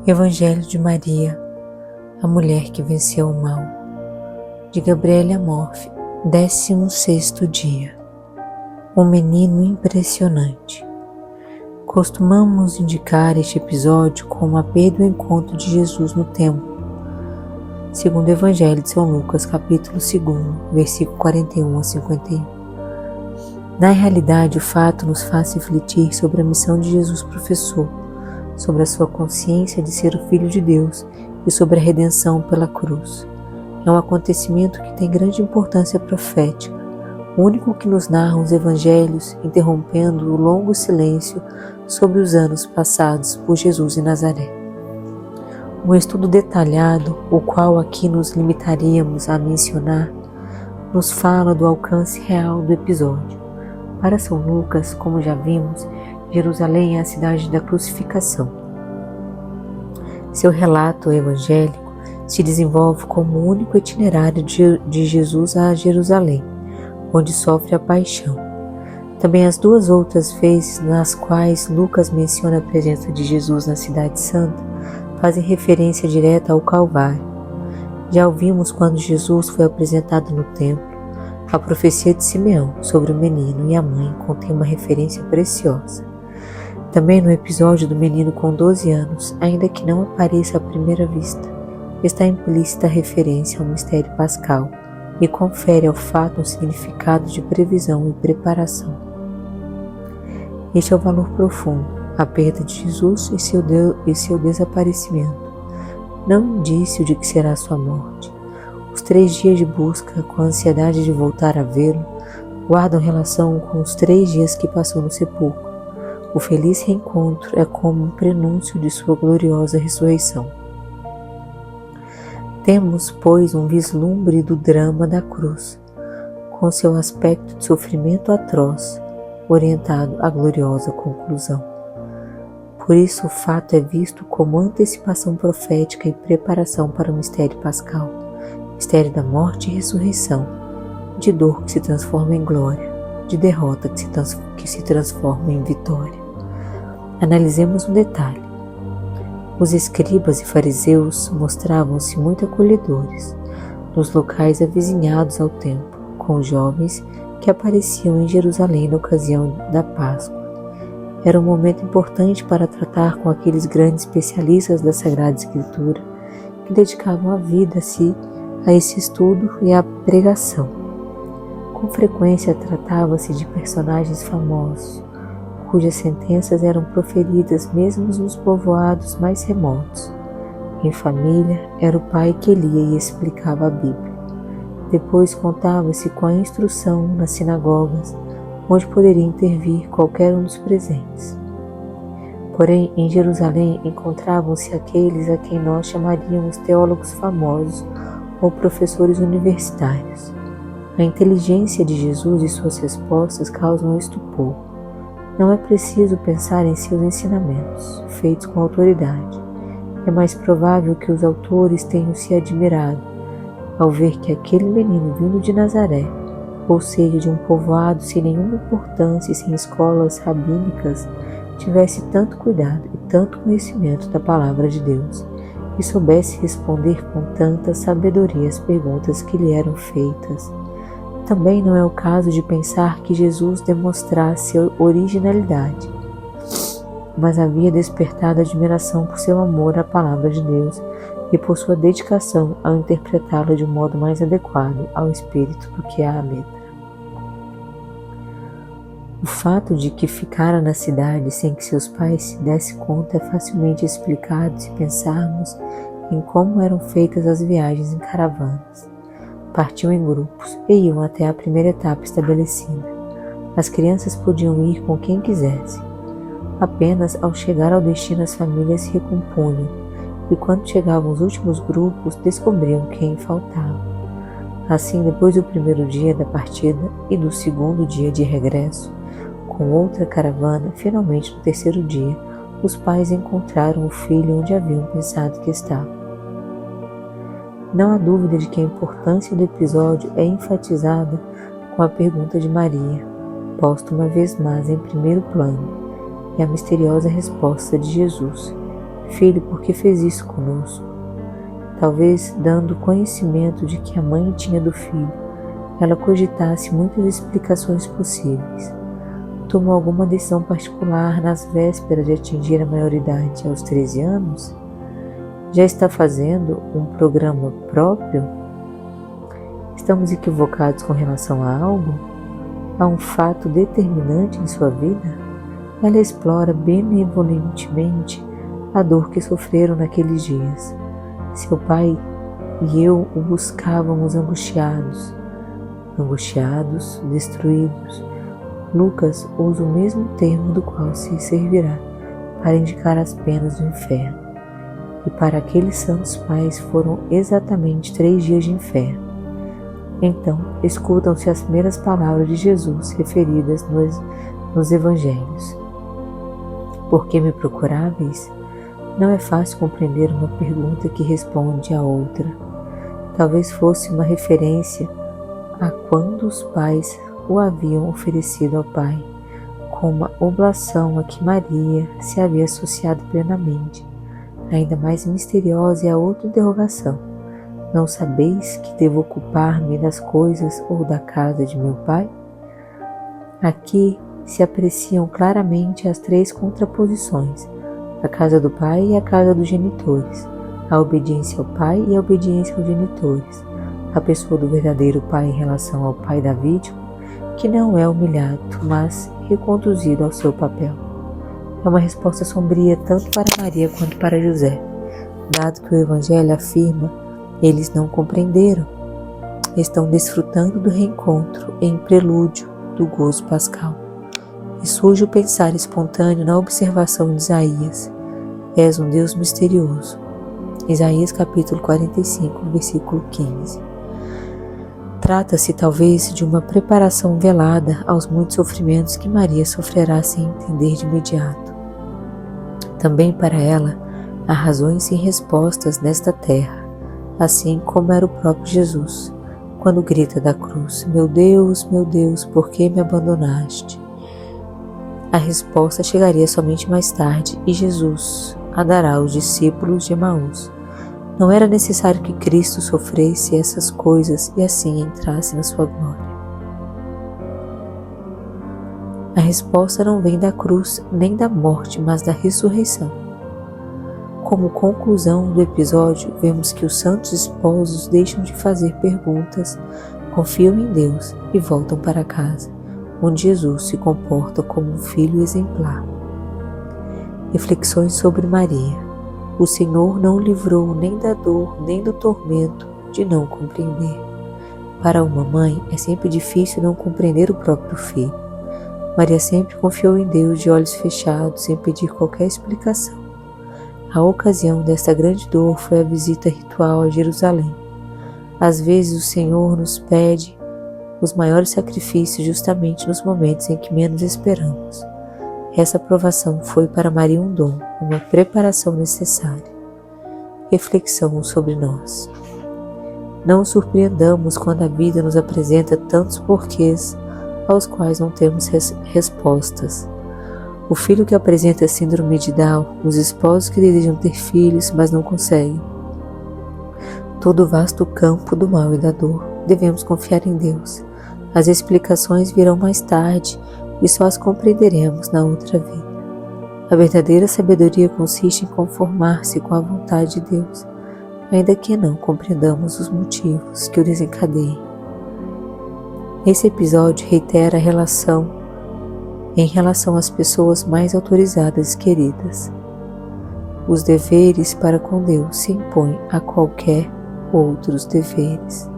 Evangelho de Maria, a mulher que venceu o mal, de Gabriele Amorfi, 16º dia. Um menino impressionante. Costumamos indicar este episódio como a perda do encontro de Jesus no templo, segundo o Evangelho de São Lucas, capítulo 2, versículo 41 a 51. Na realidade, o fato nos faz refletir sobre a missão de Jesus professor, sobre a sua consciência de ser o Filho de Deus e sobre a redenção pela cruz. É um acontecimento que tem grande importância profética, o único que nos narram os evangelhos, interrompendo o longo silêncio sobre os anos passados por Jesus em Nazaré. Um estudo detalhado, o qual aqui nos limitaríamos a mencionar, nos fala do alcance real do episódio. Para São Lucas, como já vimos, Jerusalém é a cidade da crucificação. Seu relato evangélico se desenvolve como o único itinerário de Jesus a Jerusalém, onde sofre a paixão. Também as duas outras vezes nas quais Lucas menciona a presença de Jesus na Cidade Santa fazem referência direta ao Calvário. Já ouvimos quando Jesus foi apresentado no templo. A profecia de Simeão sobre o menino e a mãe contém uma referência preciosa. Também no episódio do menino com 12 anos, ainda que não apareça à primeira vista, está implícita a referência ao mistério pascal e confere ao fato um significado de previsão e preparação. Este é o valor profundo, a perda de Jesus e seu desaparecimento, não indício de que será sua morte. Os 3 dias de busca, com a ansiedade de voltar a vê-lo, guardam relação com os 3 dias que passou no sepulcro. O feliz reencontro é como um prenúncio de sua gloriosa ressurreição. Temos, pois, um vislumbre do drama da cruz, com seu aspecto de sofrimento atroz, orientado à gloriosa conclusão. Por isso o fato é visto como antecipação profética e preparação para o mistério pascal, mistério da morte e ressurreição, de dor que se transforma em glória, de derrota que se transforma em vitória. Analisemos um detalhe. Os escribas e fariseus mostravam-se muito acolhedores nos locais avizinhados ao templo, com os jovens que apareciam em Jerusalém na ocasião da Páscoa. Era um momento importante para tratar com aqueles grandes especialistas da Sagrada Escritura que dedicavam a vida a esse estudo e à pregação. Com frequência tratava-se de personagens famosos, cujas sentenças eram proferidas mesmo nos povoados mais remotos. Em família, era o pai que lia e explicava a Bíblia. Depois contava-se com a instrução nas sinagogas, onde poderia intervir qualquer um dos presentes. Porém, em Jerusalém encontravam-se aqueles a quem nós chamaríamos teólogos famosos ou professores universitários. A inteligência de Jesus e suas respostas causam estupor. Não é preciso pensar em seus ensinamentos, feitos com autoridade. É mais provável que os autores tenham se admirado ao ver que aquele menino vindo de Nazaré, ou seja, de um povoado sem nenhuma importância e sem escolas rabínicas, tivesse tanto cuidado e tanto conhecimento da palavra de Deus, e soubesse responder com tanta sabedoria as perguntas que lhe eram feitas. Também não é o caso de pensar que Jesus demonstrasse originalidade, mas havia despertado admiração por seu amor à palavra de Deus e por sua dedicação ao interpretá-la de um modo mais adequado ao espírito do que à letra. O fato de que ficara na cidade sem que seus pais se dessem conta é facilmente explicado se pensarmos em como eram feitas as viagens em caravanas. Partiam em grupos e iam até a primeira etapa estabelecida. As crianças podiam ir com quem quisesse. Apenas ao chegar ao destino as famílias se recompunham e quando chegavam os últimos grupos descobriam quem faltava. Assim, depois do primeiro dia da partida e do segundo dia de regresso, com outra caravana, finalmente no terceiro dia, os pais encontraram o filho onde haviam pensado que estava. Não há dúvida de que a importância do episódio é enfatizada com a pergunta de Maria, posta uma vez mais em primeiro plano, e a misteriosa resposta de Jesus, Filho, por que fez isso conosco? Talvez, dando conhecimento de que a mãe tinha do filho, ela cogitasse muitas explicações possíveis. Tomou alguma decisão particular nas vésperas de atingir a maioridade aos 13 anos? Já está fazendo um programa próprio? Estamos equivocados com relação a algo? A um fato determinante em sua vida? Ela explora benevolentemente a dor que sofreram naqueles dias. Seu pai e eu o buscávamos angustiados, destruídos. Lucas usa o mesmo termo do qual se servirá para indicar as penas do inferno. E para aqueles santos pais foram exatamente 3 dias de inferno. Então, escutam-se as primeiras palavras de Jesus referidas nos evangelhos. Por que me procuráveis? Não é fácil compreender uma pergunta que responde a outra. Talvez fosse uma referência a quando os pais o haviam oferecido ao Pai, com uma oblação a que Maria se havia associado plenamente. Ainda mais misteriosa é a outra interrogação. Não sabeis que devo ocupar-me das coisas ou da casa de meu Pai? Aqui se apreciam claramente as 3 contraposições, a casa do pai e a casa dos genitores, a obediência ao pai e a obediência aos genitores, a pessoa do verdadeiro pai em relação ao pai da vítima, que não é humilhado, mas reconduzido ao seu papel. É uma resposta sombria tanto para Maria quanto para José, dado que o Evangelho afirma: eles não compreenderam, estão desfrutando do reencontro em prelúdio do gozo pascal. E surge o pensar espontâneo na observação de Isaías: és um Deus misterioso. Isaías capítulo 45, versículo 15. Trata-se talvez de uma preparação velada aos muitos sofrimentos que Maria sofrerá sem entender de imediato. Também para ela há razões sem respostas nesta terra, assim como era o próprio Jesus, quando grita da cruz: meu Deus, por que me abandonaste? A resposta chegaria somente mais tarde e Jesus a dará aos discípulos de Emaús. Não era necessário que Cristo sofresse essas coisas e assim entrasse na sua glória. A resposta não vem da cruz nem da morte, mas da ressurreição. Como conclusão do episódio, vemos que os santos esposos deixam de fazer perguntas, confiam em Deus e voltam para casa, onde Jesus se comporta como um filho exemplar. Reflexões sobre Maria. O Senhor não o livrou nem da dor, nem do tormento de não compreender. Para uma mãe, é sempre difícil não compreender o próprio filho. Maria sempre confiou em Deus de olhos fechados, sem pedir qualquer explicação. A ocasião desta grande dor foi a visita ritual a Jerusalém. Às vezes o Senhor nos pede os maiores sacrifícios justamente nos momentos em que menos esperamos. Essa provação foi para Maria um dom, uma preparação necessária. Reflexão sobre nós. Não nos surpreendamos quando a vida nos apresenta tantos porquês aos quais não temos respostas. O filho que apresenta síndrome de Down, os esposos que desejam ter filhos, mas não conseguem. Todo o vasto campo do mal e da dor, devemos confiar em Deus. As explicações virão mais tarde e só as compreenderemos na outra vida. A verdadeira sabedoria consiste em conformar-se com a vontade de Deus, ainda que não compreendamos os motivos que o desencadeiam. Esse episódio reitera em relação às pessoas mais autorizadas e queridas. Os deveres para com Deus se impõem a qualquer outros deveres.